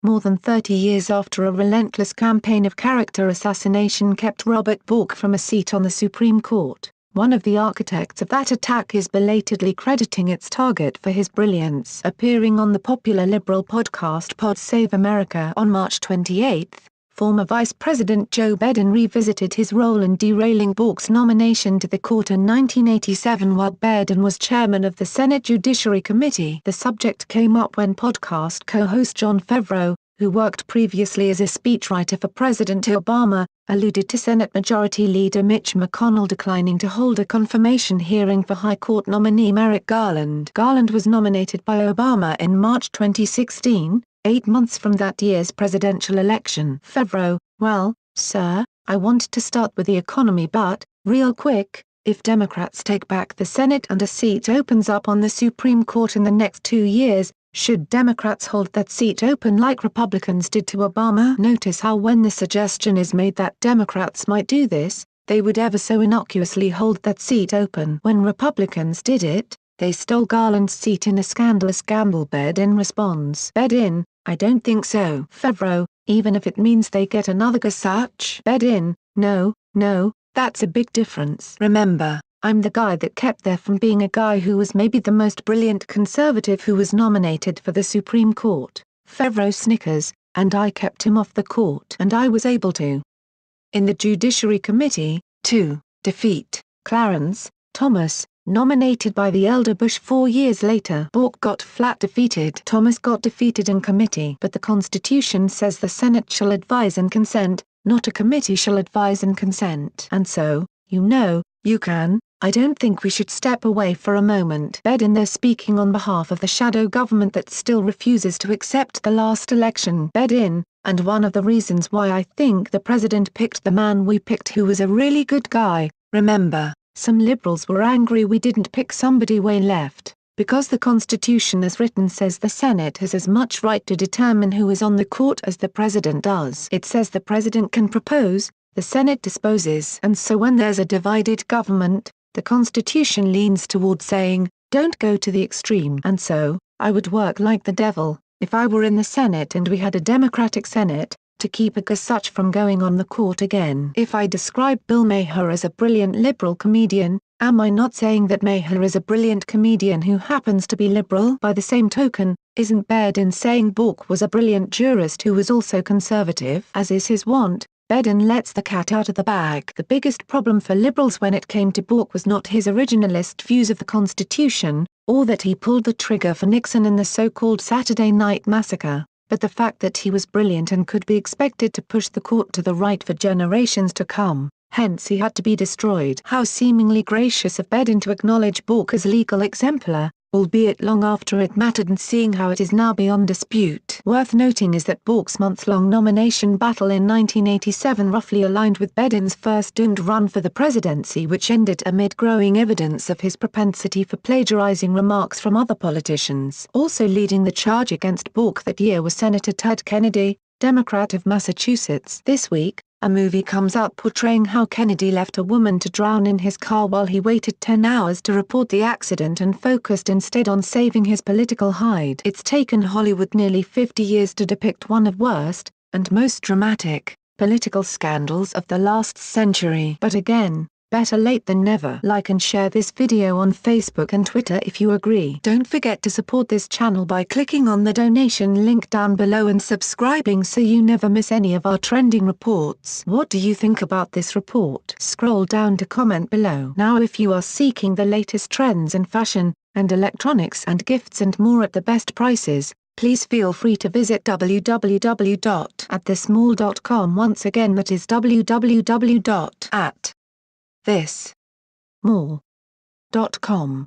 more than 30 years after a relentless campaign of character assassination kept Robert Bork from a seat on the Supreme Court. One of the architects of that attack is belatedly crediting its target for his brilliance. Appearing on the popular liberal podcast Pod Save America on March 28, former Vice President Joe Biden revisited his role in derailing Bork's nomination to the court in 1987 while Biden was chairman of the Senate Judiciary Committee. The subject came up when podcast co-host Jon Favreau, who worked previously as a speechwriter for President Obama, alluded to Senate Majority Leader Mitch McConnell declining to hold a confirmation hearing for High Court nominee Merrick Garland. Garland was nominated by Obama in March 2016, 8 months from that year's presidential election. Favreau: "Well, sir, I want to start with the economy but, real quick, if Democrats take back the Senate and a seat opens up on the Supreme Court in the next 2 years, should Democrats hold that seat open like Republicans did to Obama?" Notice how when the suggestion is made that Democrats might do this, they would ever so innocuously hold that seat open. When Republicans did it, they stole Garland's seat in a scandalous gamble. Biden responds: "Biden, I don't think so." Favreau: "Even if it means they get another Gorsuch?" Biden: "No, that's a big difference. Remember, I'm the guy that kept there from being a guy who was maybe the most brilliant conservative who was nominated for the Supreme Court." Favreau snickers: "And I kept him off the court. And I was able to." In the Judiciary Committee, to defeat Clarence Thomas, nominated by the elder Bush 4 years later. Bork got flat defeated. Thomas got defeated in committee. But the Constitution says the Senate shall advise and consent, not a committee shall advise and consent. And so, you can. I don't think we should step away for a moment." Biden there speaking on behalf of the shadow government that still refuses to accept the last election. Biden: "And one of the reasons why I think the president picked the man we picked who was a really good guy, remember, some liberals were angry we didn't pick somebody way left, because the Constitution as written says the Senate has as much right to determine who is on the court as the president does. It says the president can propose, the Senate disposes. And so when there's a divided government, the Constitution leans toward saying, don't go to the extreme. And so, I would work like the devil, if I were in the Senate and we had a Democratic Senate, to keep a Gorsuch from going on the court again." If I describe Bill Maher as a brilliant liberal comedian, am I not saying that Maher is a brilliant comedian who happens to be liberal? By the same token, isn't Biden saying Bork was a brilliant jurist who was also conservative? As is his wont, Biden lets the cat out of the bag. The biggest problem for liberals when it came to Bork was not his originalist views of the Constitution, or that he pulled the trigger for Nixon in the so-called Saturday Night Massacre, but the fact that he was brilliant and could be expected to push the court to the right for generations to come, hence he had to be destroyed. How seemingly gracious of Biden to acknowledge Bork as legal exemplar, albeit long after it mattered, and seeing how it is now beyond dispute. Worth noting is that Bork's months-long nomination battle in 1987 roughly aligned with Biden's first doomed run for the presidency, which ended amid growing evidence of his propensity for plagiarizing remarks from other politicians. Also leading the charge against Bork that year was Senator Ted Kennedy, Democrat of Massachusetts. This week, a movie comes out portraying how Kennedy left a woman to drown in his car while he waited 10 hours to report the accident and focused instead on saving his political hide. It's taken Hollywood nearly 50 years to depict one of worst, and most dramatic, political scandals of the last century. But again, better late than never. Like and share this video on Facebook and Twitter if you agree. Don't forget to support this channel by clicking on the donation link down below and subscribing so you never miss any of our trending reports. What do you think about this report? Scroll down to comment below. Now if you are seeking the latest trends in fashion, and electronics and gifts and more at the best prices, please feel free to visit www.atthesmall.com. Once again, that is www.atthesmall.com.